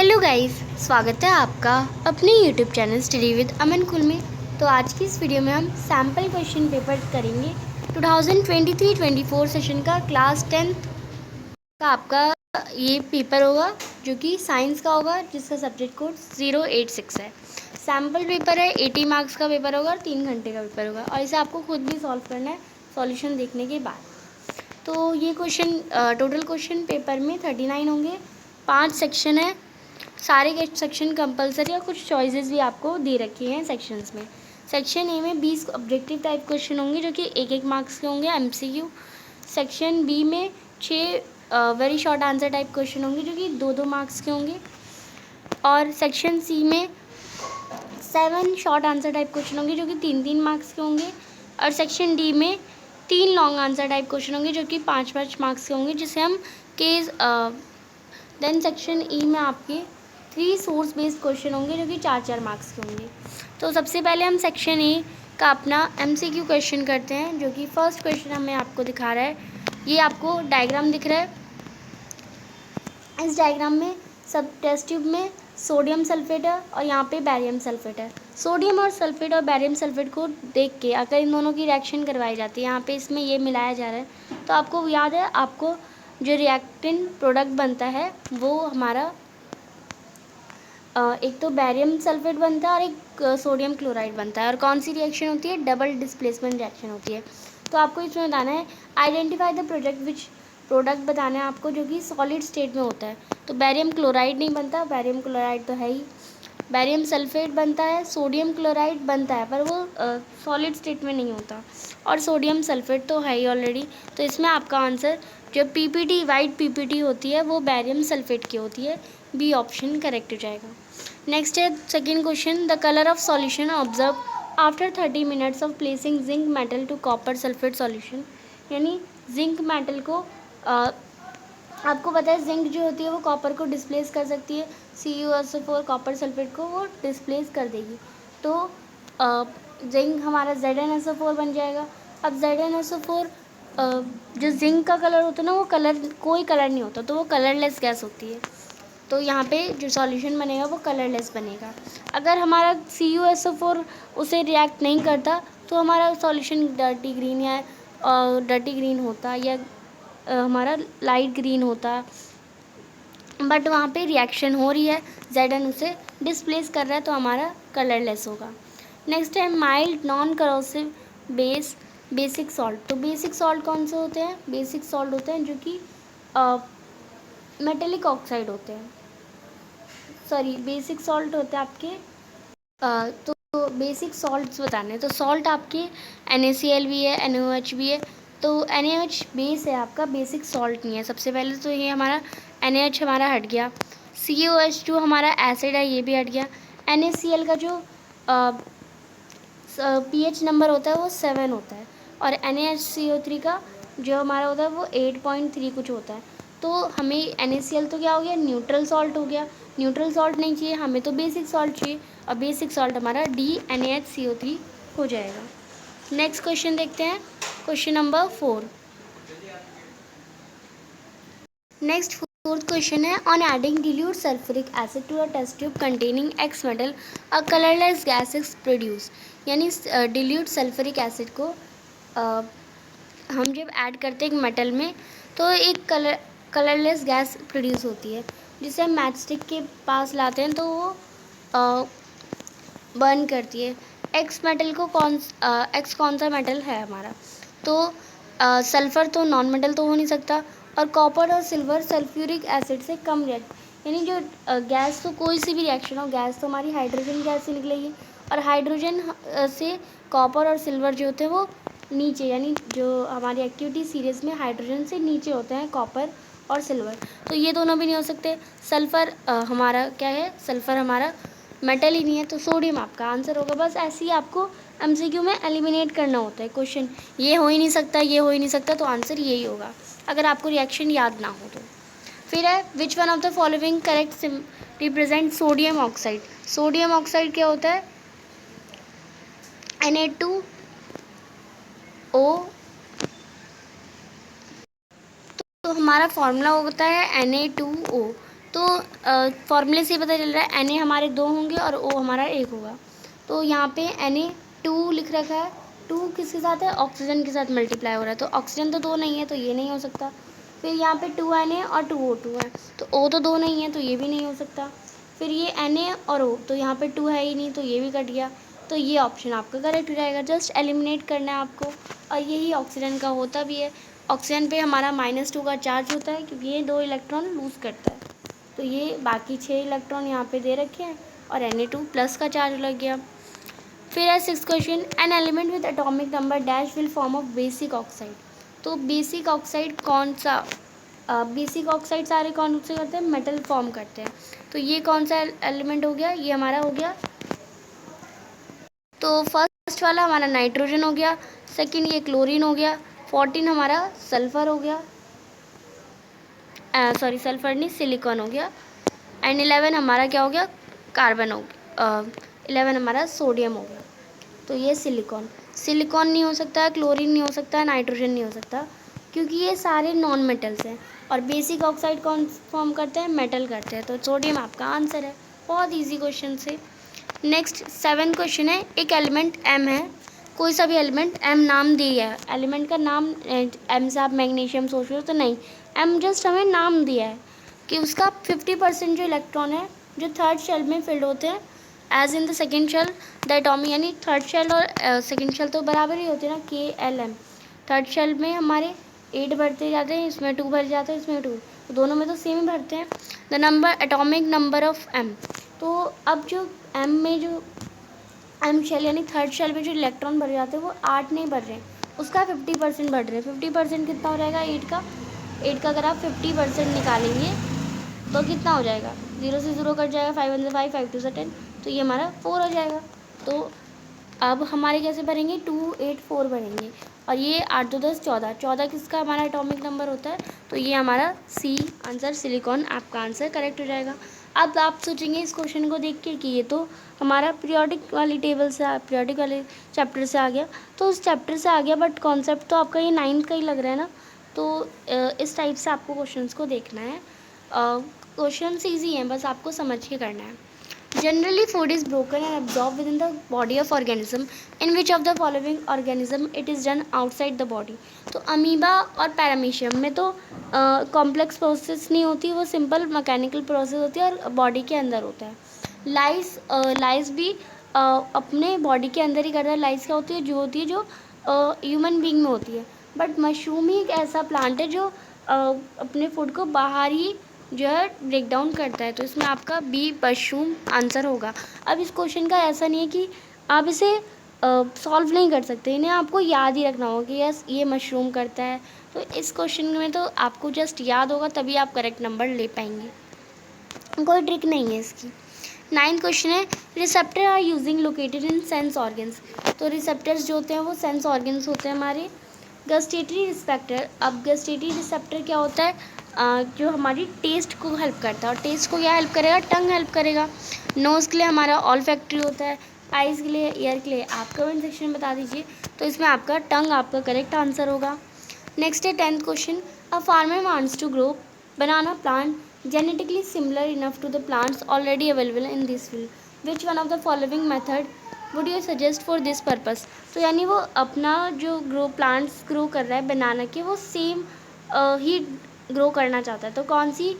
Hello guys, स्वागत है आपका अपने यूट्यूब चैनल स्टडी विद अमन कुल में। तो आज की इस वीडियो में हम सैम्पल क्वेश्चन पेपर करेंगे 2023-24 सेशन का क्लास 10th का आपका ये पेपर होगा जो कि साइंस का होगा, जिसका सब्जेक्ट कोड 086 है। सैम्पल पेपर है, 80 मार्क्स का पेपर होगा और 3 घंटे का पेपर होगा और इसे आपको खुद भी सॉल्व करना है सॉल्यूशन देखने के बाद। तो ये क्वेश्चन टोटल क्वेश्चन पेपर में 39 होंगे, 5 सेक्शन है। सारे के सेक्शन कंपलसरी और कुछ चॉइसेस भी आपको दे रखी हैं सेक्शंस में। सेक्शन ए में 20 ऑब्जेक्टिव टाइप क्वेश्चन होंगे जो कि 1-1 मार्क्स के होंगे एमसीक्यू। सेक्शन बी में 6 very short answer type question होंगे जो कि 2-2 मार्क्स के होंगे। और सेक्शन सी में 7 शॉर्ट आंसर टाइप क्वेश्चन होंगे जो कि 3-3 मार्क्स के होंगे। और सेक्शन डी में 3 लॉन्ग आंसर टाइप क्वेश्चन होंगे जो कि 5-5 मार्क्स के होंगे, जिसे हम केस देन सेक्शन ई में आपके 3 सोर्स बेस्ड क्वेश्चन होंगे जो कि 4-4 मार्क्स के होंगे। तो सबसे पहले हम सेक्शन ए का अपना एमसीक्यू क्वेश्चन करते हैं, जो कि फर्स्ट क्वेश्चन हमें आपको दिखा रहा है। ये आपको डायग्राम दिख रहा है। इस डायग्राम में सब टेस्ट ट्यूब में सोडियम सल्फेट है और यहाँ पे बैरियम सल्फेट है। सोडियम और सल्फेट और बैरियम सल्फेट को देख के अगर इन दोनों की रिएक्शन करवाई जाती है, यहाँ पे इसमें ये मिलाया जा रहा है, तो आपको याद है, आपको जो रिएक्टेंट प्रोडक्ट बनता है वो हमारा एक तो बैरियम सल्फेट बनता है और एक सोडियम क्लोराइड बनता है। और कौन सी रिएक्शन होती है? डबल डिस्प्लेसमेंट रिएक्शन होती है। तो आपको इसमें बताना है आइडेंटिफाई द प्रोडक्ट बताना है आपको जो कि सॉलिड स्टेट में होता है। तो बैरियम क्लोराइड नहीं बनता, बैरियम क्लोराइड तो है ही। बैरियम सल्फेट बनता है, सोडियम क्लोराइड बनता है, पर वो सॉलिड स्टेट में नहीं होता। और सोडियम सल्फेट तो है ही ऑलरेडी। तो इसमें आपका आंसर जो पीपीटी वाइट पीपीटी होती है वो बैरियम सल्फेट की होती है। बी ऑप्शन करेक्ट हो जाएगा। नेक्स्ट है second question, the colour of solution observe after 30 minutes of placing zinc metal to copper sulphate solution. यानी जिंक मेटल को आपको पता है जिंक जो होती है वो कॉपर को डिस्प्लेस कर सकती है। CuSO4 कॉपर सल्फेट को वो डिस्प्लेस कर देगी। तो जिंक हमारा ZnSO4 बन जाएगा। अब ZnSO4 जो जिंक का कलर होता है ना, वो कोई कलर नहीं होता, तो वो कलरलेस गैस होती है। तो यहाँ पे जो सॉल्यूशन बनेगा वो कलरलेस बनेगा। अगर हमारा CuSO4 उसे रिएक्ट नहीं करता तो हमारा सॉल्यूशन डर्टी ग्रीन होता या हमारा लाइट ग्रीन होता। बट वहाँ पे रिएक्शन हो रही है, Zn उसे डिस्प्लेस कर रहा है, तो हमारा कलरलेस होगा। नेक्स्ट है mild non corrosive basic salt. तो बेसिक सॉल्ट कौन से होते हैं? बेसिक सॉल्ट होते हैं जो कि मेटेलिक ऑक्साइड होते हैं। सॉरी, बेसिक सॉल्ट होते हैं आपके तो बेसिक सॉल्ट्स बताने हैं। तो सॉल्ट आपके NaCl भी है, NaOH भी है। तो NaOH बेस है आपका, बेसिक सॉल्ट नहीं है। सबसे पहले तो ये हमारा NaOH हमारा हट गया। COH2 हमारा एसिड है, ये भी हट गया। NaCl का जो pH नंबर होता है वो 7 होता है और NaHCO3 का जो हमारा होता है वो 8.3 कुछ होता है। तो हमें NaCl तो क्या हो गया? न्यूट्रल सॉल्ट हो गया। न्यूट्रल सॉल्ट नहीं चाहिए हमें, तो बेसिक सॉल्ट चाहिए और बेसिक सॉल्ट हमारा DNaHCO3 हो जाएगा। नेक्स्ट क्वेश्चन देखते हैं, question number 4। Next fourth question है, on adding dilute sulphuric acid to a test tube containing X metal a colourless gas is produce. यानी डिल्यूट सल्फ्यूरिक एसिड को हम जब ऐड करते हैं एक मेटल में तो एक कलरलेस गैस प्रोड्यूस होती है, जिसे हम मैच स्टिक के पास लाते हैं तो वो बर्न करती है। एक्स मेटल को एक्स कौन सा मेटल है हमारा? तो सल्फ़र तो नॉन मेटल तो हो नहीं सकता। और कॉपर और सिल्वर सल्फ्यूरिक एसिड से कम रिएक्ट, यानी जो गैस तो कोई सी भी रिएक्शन हो, गैस तो हमारी हाइड्रोजन गैस से निकलेगी और हाइड्रोजन से कॉपर और सिल्वर जो होते हैं वो नीचे, यानी जो हमारी एक्टिविटी सीरीज़ में हाइड्रोजन से नीचे होते हैं कॉपर और सिल्वर, तो ये दोनों भी नहीं हो सकते। सल्फ़र हमारा क्या है? सल्फ़र हमारा मेटल ही नहीं है, तो सोडियम आपका आंसर होगा। बस ऐसे ही आपको MCQ में एलिमिनेट करना होता है क्वेश्चन। ये हो ही नहीं सकता, ये हो ही नहीं सकता, तो आंसर यही होगा अगर आपको रिएक्शन याद ना हो तो। फिर है which one of the following correct represent sodium oxide. Sodium oxide क्या होता है? Na2O। तो हमारा फॉर्मूला होता है Na2O। तो फॉर्मूले से पता चल रहा है Na हमारे 2 होंगे और O हमारा 1 होगा। तो यहाँ पे Na 2 लिख रखा है, 2 किसके साथ है, ऑक्सीजन के साथ मल्टीप्लाई हो रहा है, तो ऑक्सीजन तो 2 नहीं है तो ये नहीं हो सकता। फिर यहाँ पे 2 Na और 2 O2 है, तो O तो 2 नहीं है तो ये भी नहीं हो सकता। फिर ये Na और O, तो यहाँ पे 2 है ही नहीं तो ये भी कट गया, तो ये ऑप्शन आपका करेक्ट हो जाएगा। जस्ट एलिमिनेट करना है आपको, और यही ऑक्सीजन का होता भी है। ऑक्सीजन पे हमारा -2 का चार्ज होता है क्योंकि ये 2 इलेक्ट्रॉन लूज़ करता है, तो ये बाकी 6 इलेक्ट्रॉन यहाँ पे दे रखे हैं और Na2+ का चार्ज लग गया। फिर है 6th question, an element with atomic number dash will form of basic oxide. तो बेसिक ऑक्साइड कौन सा, बेसिक ऑक्साइड सारे कौन से करते हैं, मेटल फॉर्म करते हैं। तो ये कौन सा एलिमेंट हो गया, ये हमारा हो गया, तो फर्स्ट वाला हमारा नाइट्रोजन हो गया, सेकंड ये क्लोरीन हो गया, 14 हमारा सल्फ़र हो गया, सॉरी सल्फ़र नहीं सिलिकॉन हो गया, एंड 11 हमारा क्या हो गया, कार्बन हो गया, 11 हमारा सोडियम हो गया। तो ये सिलिकॉन नहीं हो सकता है, क्लोरीन नहीं हो सकता है, नाइट्रोजन नहीं हो सकता, क्योंकि ये सारे नॉन मेटल्स हैं। और बेसिक ऑक्साइड कौन फॉर्म करते हैं, मेटल करते हैं, तो सोडियम आपका आंसर है। बहुत ईजी क्वेश्चन से। नेक्स्ट 7th क्वेश्चन है, एक एलिमेंट M है, कोई सा भी एलिमेंट M नाम दिया है, एलिमेंट का नाम M से आप मैग्नीशियम सोच रहे हो तो नहीं, M जस्ट हमें नाम दिया है कि उसका 50% जो इलेक्ट्रॉन है जो थर्ड शेल में फिल्ड होते हैं, as in the second shell the atom, यानी थर्ड शेल और सेकेंड शेल तो बराबर ही होते हैं ना, KLM। थर्ड शेल में हमारे 8 भरते जाते हैं, इसमें 2 भर जाते हैं, इसमें 2, तो दोनों में तो सेम ही भरते हैं। The number atomic number of M, तो अब जो M में जो M शेल यानी थर्ड शेल में जो इलेक्ट्रॉन भर जाते हैं वो 8 नहीं भर रहे हैं, उसका 50% बढ़ रहे हैं। 50% कितना हो जाएगा, 8 का अगर आप 50% निकालेंगे तो कितना हो जाएगा, 0 से 0 कट जाएगा, 5 1 से 5, 5 2 से 10, तो ये हमारा 4 हो जाएगा। तो अब हमारे कैसे भरेंगे, 2 8 4 भरेंगे, और ये 8 2 10 14, 14 किसका हमारा एटॉमिक नंबर होता है, तो ये हमारा C आंसर सिलिकॉन आपका आंसर करेक्ट हो जाएगा। अब आप सोचेंगे इस क्वेश्चन को देख के कि ये तो हमारा पीरियोडिक वाली टेबल से, पीरियोडिक वाले चैप्टर से आ गया, तो उस चैप्टर से आ गया, बट कॉन्सेप्ट तो आपका ये 9th का ही लग रहा है ना, तो इस टाइप से आपको क्वेश्चंस को देखना है। क्वेश्चंस ईजी हैं, बस आपको समझ के करना है। Generally food is broken and absorbed with in the body of organism, in which of the following organism it is done outside the body. तो अमीबा और पैरामीशियम में तो कॉम्प्लेक्स प्रोसेस नहीं होती, वो सिंपल मैकेनिकल प्रोसेस होती है और बॉडी के अंदर होता है। लाइस भी अपने बॉडी के अंदर ही करता है। लाइस क्या होती है, जो होती है जो ह्यूमन बींग में होती है, बट मशरूम ही एक ऐसा प्लांट है जो अपने फूड को बाहर ही जो है ब्रेक डाउन करता है, तो इसमें आपका बी मशरूम आंसर होगा। अब इस क्वेश्चन का ऐसा नहीं है कि आप इसे सॉल्व नहीं कर सकते, इन्हें आपको याद ही रखना होगा कि यस ये मशरूम करता है, तो इस क्वेश्चन में तो आपको जस्ट याद होगा तभी आप करेक्ट नंबर ले पाएंगे, कोई ट्रिक नहीं है इसकी। 9th क्वेश्चन है, receptor are using located in sense organs. तो रिसेप्टर्स जो होते हैं वो सेंस ऑर्गन्स होते हैं हमारे। गस्टेटरी रिसेप्टर, अब गस्टेटरी रिसेप्टर क्या होता है, जो हमारी टेस्ट को हेल्प करता है, और टेस्ट को क्या हेल्प करेगा, टंग हेल्प करेगा। नोज़ के लिए हमारा ऑल फैक्ट्री होता है, आइज़ के लिए, ईयर के लिए आप कमेंट सेक्शन में बता दीजिए, तो इसमें आपका टंग आपका करेक्ट आंसर होगा। नेक्स्ट है 10th question, a farmer wants to grow banana plant genetically similar enough to the plants already available in this field. Which one of the following method would you suggest for this purpose? तो यानी वो अपना जो plants grow कर रहा है बनाना के, वो सेम ही ग्रो करना चाहता है, तो कौन सी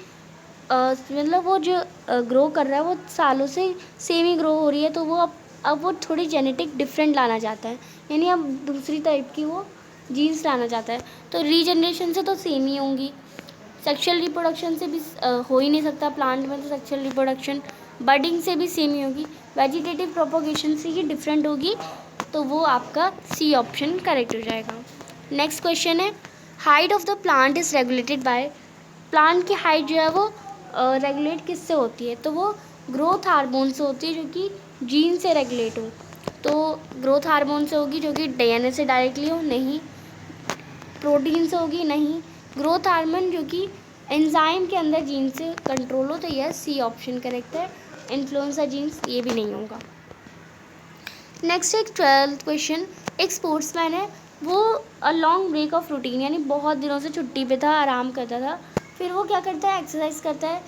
मतलब वो जो ग्रो कर रहा है वो सालों से सेम ही ग्रो हो रही है, तो वो अब वो थोड़ी जेनेटिक डिफरेंट लाना चाहता है, यानी अब दूसरी टाइप की वो जीन्स लाना चाहता है, तो रीजनरेशन से तो सेम ही होंगी। सेक्शुअल रिप्रोडक्शन से भी हो ही नहीं सकता प्लांट में, तो सेक्शुअल रिप्रोडक्शन बडिंग से भी सेम ही होगी, वेजिटेटिव प्रोपोगेशन से ही डिफरेंट होगी, तो वो आपका सी ऑप्शन करेक्ट हो जाएगा। नेक्स्ट क्वेश्चन है, height of the plant is regulated by, plant की हाइट जो है वो रेगुलेट किससे होती है, तो वो ग्रोथ हार्मोन से होती है, जो कि जीन से रेगुलेट हो। तो ग्रोथ हार्मोन से होगी जो कि DNA से डायरेक्टली हो, नहीं। प्रोटीन से होगी, नहीं। ग्रोथ हार्मोन जो कि एंजाइम के अंदर जीन से कंट्रोल हो, तो यह सी ऑप्शन करेक्ट है। इन्फ्लुएंजा जीन्स ये भी नहीं होगा। नेक्स्ट एक 12th क्वेश्चन, एक स्पोर्ट्समैन है, वो a long break of routine, यानी बहुत दिनों से छुट्टी पे था, आराम करता था, फिर वो क्या करता है, एक्सरसाइज करता है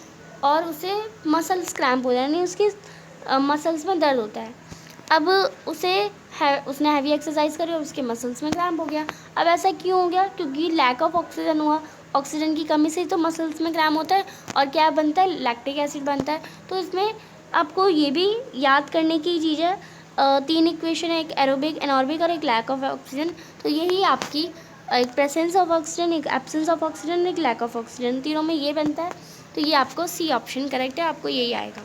और उसे मसल्स क्रैम्प हो जाए, यानी उसकी मसल्स में दर्द होता है। अब उसने हैवी एक्सरसाइज करी और उसके मसल्स में क्रैम्प हो गया। अब ऐसा क्यों हो गया? क्योंकि लैक ऑफ ऑक्सीजन हुआ। ऑक्सीजन की कमी से तो मसल्स में क्रैम्प होता है और क्या बनता है? लैक्टिक एसिड बनता है। तो इसमें आपको ये भी याद करने की चीज़ है, 3 इक्वेशन है, एक एरोबिक, एनॉर्बिक और एक लैक ऑफ ऑक्सीजन। तो यही आपकी एक प्रेजेंस ऑफ ऑक्सीजन, एक एब्सेंस ऑफ ऑक्सीजन, एक लैक ऑफ ऑक्सीजन, तीनों में ये बनता है। तो ये आपको सी ऑप्शन करेक्ट है, आपको यही आएगा।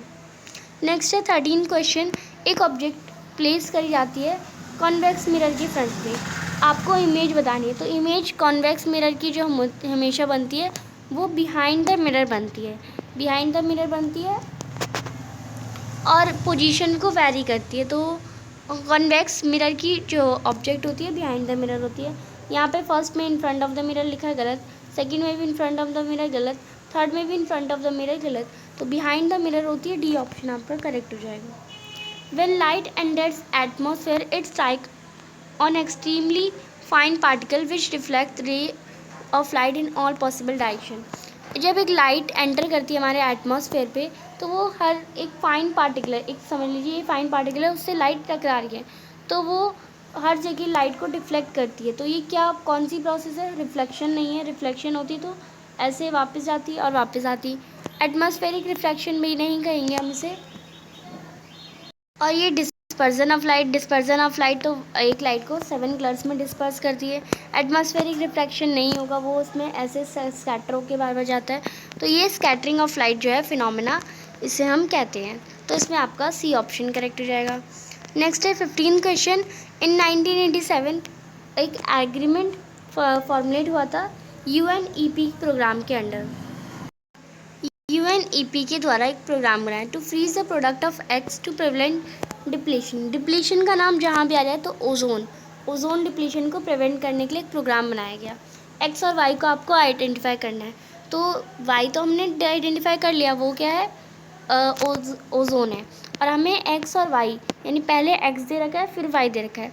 नेक्स्ट है 13 क्वेश्चन। एक ऑब्जेक्ट प्लेस करी जाती है कॉन्वेक्स मिरर के फ्रंट पे, आपको इमेज बतानी है। तो इमेज कॉन्वेक्स मिरर की जो हमेशा बनती है वो बिहाइंड द मिरर बनती है, बिहाइंड द मिरर बनती है और पोजीशन को वैरी करती है। तो कॉन्वेक्स मिरर की जो ऑब्जेक्ट होती है बिहाइंड द मिरर होती है। यहाँ पे फर्स्ट में in front of the mirror लिखा है गलत, सेकंड में भी in front of the mirror गलत, थर्ड में भी in front of the mirror गलत। तो बिहाइंड द मिरर होती है, डी ऑप्शन आपका करेक्ट हो जाएगा। When light enters atmosphere, it strikes on extremely fine particle which reflect ray of light in all possible direction. जब एक लाइट एंटर करती है हमारे एटमॉस्फेयर पे तो वो हर एक फाइन पार्टिकल है, एक समझ लीजिए फाइन पार्टिकल है, उससे लाइट टकरा रही है तो वो हर जगह लाइट को डिफ्लेक्ट करती है। तो ये क्या कौन सी प्रोसेस है? रिफ्लेक्शन नहीं है, रिफ्लेक्शन होती तो ऐसे वापस जाती और वापस आती। एटमॉस्फेरिक रिफ्लेक्शन भी नहीं कहेंगे हम इसे। और ये डिस्पर्जन ऑफ लाइट तो एक लाइट को 7 कलर्स में डिस्पर्स करती है। एटमॉस्फेरिक रिफ्रैक्शन नहीं होगा, वो उसमें ऐसे स्कैटर होकर बार बार जाता है। तो ये स्कैटरिंग ऑफ लाइट जो है फिनोमेना, इसे हम कहते हैं। तो इसमें आपका सी ऑप्शन करेक्ट हो जाएगा। नेक्स्ट है 15 क्वेश्चन। इन 1987 एक एग्रीमेंट फॉर्मुलेट हुआ था UNEP प्रोग्राम के अंडर। UNEP के द्वारा एक प्रोग्राम बनाया to freeze the product of X to prevent depletion. Depletion का नाम जहाँ भी आ जाए तो ओजोन डिप्लीशन को प्रिवेंट करने के लिए एक प्रोग्राम बनाया गया। एक्स और वाई को आपको आइडेंटिफाई करना है। तो वाई तो हमने आइडेंटिफाई कर लिया, वो क्या है? ओजोन है। और हमें एक्स और वाई यानी पहले एक्स दे रखा है फिर वाई दे रखा है,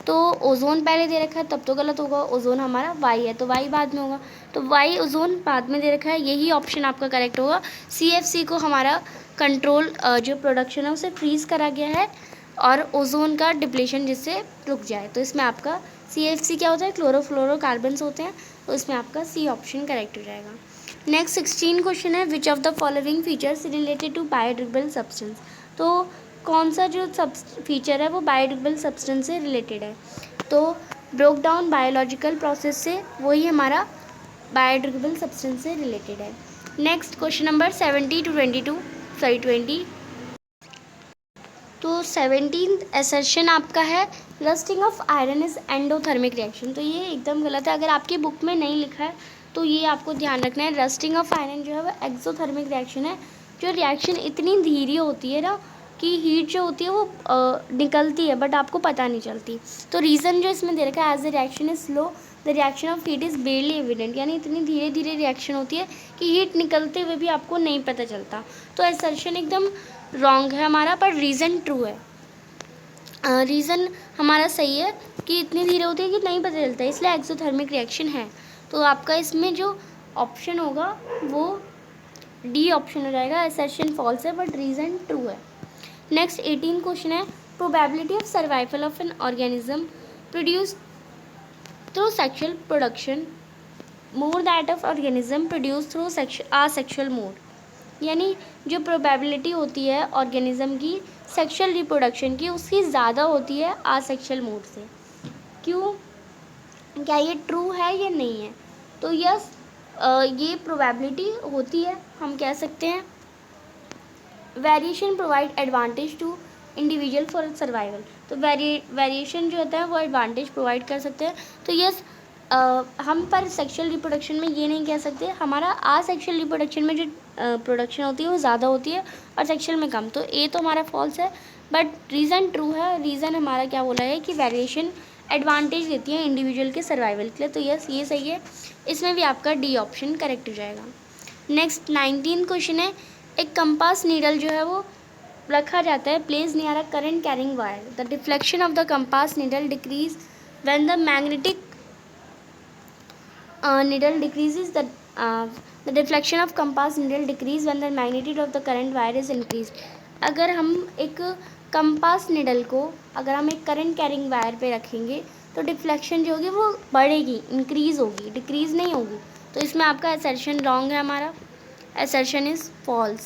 तो ओजोन पहले दे रखा है तब तो गलत होगा, ओजोन हमारा वाई है तो वाई बाद में होगा। तो वाई ओजोन बाद में दे रखा है, यही ऑप्शन आपका करेक्ट होगा। CFC को हमारा कंट्रोल जो प्रोडक्शन है उसे फ्रीज करा गया है और ओजोन का डिप्लीशन जिससे रुक जाए। तो इसमें आपका CFC क्या होता है? क्लोरोफ्लोरोकार्बन्स होते हैं। तो इसमें आपका सी ऑप्शन करेक्ट हो जाएगा। नेक्स्ट 16 क्वेश्चन है which of the following features related to biodegradable substance. तो कौन सा जो फीचर है वो बायोडिग्रेडेबल सब्सटेंस से रिलेटेड है? तो ब्रोक डाउन बायोलॉजिकल प्रोसेस से, वही हमारा बायोडिग्रेडेबल सब्सटेंस से रिलेटेड है। Next question number 20। तो 17th असर्शन आपका है rusting of iron is endothermic reaction. तो ये एकदम गलत है, अगर आपकी बुक में नहीं लिखा है तो ये आपको ध्यान रखना है। रस्टिंग ऑफ आयरन जो है वो एक्सोथर्मिक रिएक्शन है, जो रिएक्शन इतनी धीरे होती है ना कि हीट जो होती है वो निकलती है बट आपको पता नहीं चलती। तो रीज़न जो इसमें दे रखा है as the reaction is slow the reaction of heat is barely evident, यानी इतनी धीरे धीरे रिएक्शन होती है कि हीट निकलते हुए भी आपको नहीं पता चलता। तो असर्शन एकदम रॉन्ग है हमारा, पर रीज़न ट्रू है। रीज़न हमारा सही है कि इतनी धीरे होती है कि नहीं पता चलता है, इसलिए एक्सोथर्मिक रिएक्शन है। तो आपका इसमें जो ऑप्शन होगा वो डी ऑप्शन हो जाएगा। असर्शन फॉल्स है बट रीज़न ट्रू है। नेक्स्ट 18 क्वेश्चन है probability of survival of an organism produce through sexual production more that of organism produce through sexual mode, यानी जो प्रोबेबिलिटी होती है ऑर्गेनिज्म की सेक्शुअल रिप्रोडक्शन की उसकी ज़्यादा होती है आसेक्शुअल मोड से। क्यों? क्या ये ट्रू है या नहीं है? तो यस, ये प्रोबेबिलिटी होती है, हम कह सकते हैं। Variation provide advantage to individual for survival. तो वेरिएशन जो होता है वो एडवांटेज प्रोवाइड कर सकते हैं। तो यस, हम पर सेक्शुअल रिप्रोडक्शन में ये नहीं कह सकते, हमारा आसेक्शुअल रिप्रोडक्शन में जो प्रोडक्शन होती है वो ज़्यादा होती है और सेक्शुअल में कम। तो ए तो हमारा फॉल्स है बट रीज़न ट्रू है। रीज़न हमारा क्या बोला है कि वेरिएशन एडवांटेज देती है इंडिविजुअल के सर्वाइवल के लिए। तो यस, ये सही है, इसमें भी आपका डी ऑप्शन करेक्ट हो जाएगा। नेक्स्ट 19 क्वेश्चन है एक कंपास नीडल जो है वो रखा जाता है place near a current carrying wire. The deflection of the compass needle decrease when the magnetic needle decreases, the the deflection of compass needle decrease when the magnitude of the current wire is increase. अगर हम एक compass needle को अगर हम एक current carrying wire पे रखेंगे तो डिफ्लेक्शन जो होगी वो बढ़ेगी, इंक्रीज होगी, डिक्रीज नहीं होगी। तो इसमें आपका असर्शन रॉन्ग है, हमारा assertion is false.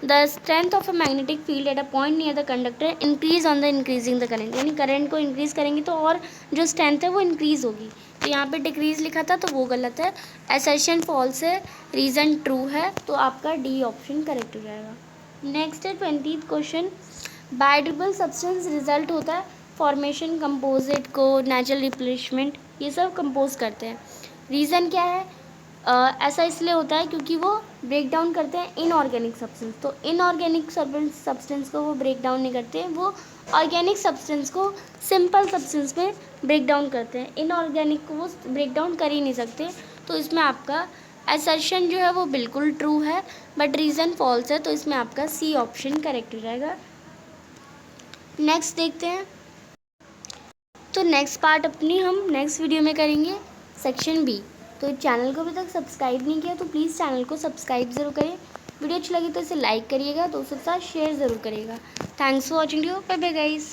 The strength of a magnetic field at a point near the conductor increase on the increasing the current, यानी करंट को इंक्रीज करेंगे तो और जो स्ट्रेंथ है वो इंक्रीज होगी। तो यहाँ पे डिक्रीज लिखा था तो वो गलत है, assertion false है, रीज़न ट्रू है, तो आपका डी ऑप्शन करेक्ट हो जाएगा। नेक्स्ट है 20th question. Biodegradable substance result होता है फॉर्मेशन, कंपोजिट को नेचुरल रिप्लेसमेंट, ये सब कंपोज करते हैं। रीज़न क्या है? ऐसा इसलिए होता है क्योंकि वो ब्रेक डाउन करते हैं इनऑर्गेनिक सब्सटेंस। तो इनऑर्गेनिक सब्सटेंस को वो ब्रेक डाउन नहीं करते, वो ऑर्गेनिक सब्सटेंस को सिंपल सब्सटेंस में ब्रेक डाउन करते हैं। इनऑर्गेनिक को वो ब्रेक डाउन कर ही नहीं सकते। तो इसमें आपका असर्शन जो है वो बिल्कुल ट्रू है, बट रीज़न फॉल्स है, तो इसमें आपका सी ऑप्शन करेक्ट हो जाएगा। नेक्स्ट देखते हैं। तो नेक्स्ट पार्ट अपनी हम नेक्स्ट वीडियो में करेंगे, सेक्शन बी। तो चैनल को अभी तक सब्सक्राइब नहीं किया तो प्लीज़ चैनल को सब्सक्राइब ज़रूर करें। वीडियो अच्छी लगी तो इसे लाइक करिएगा, दोस्तों के साथ शेयर ज़रूर करिएगा। Thanks for watching, bye bye guys.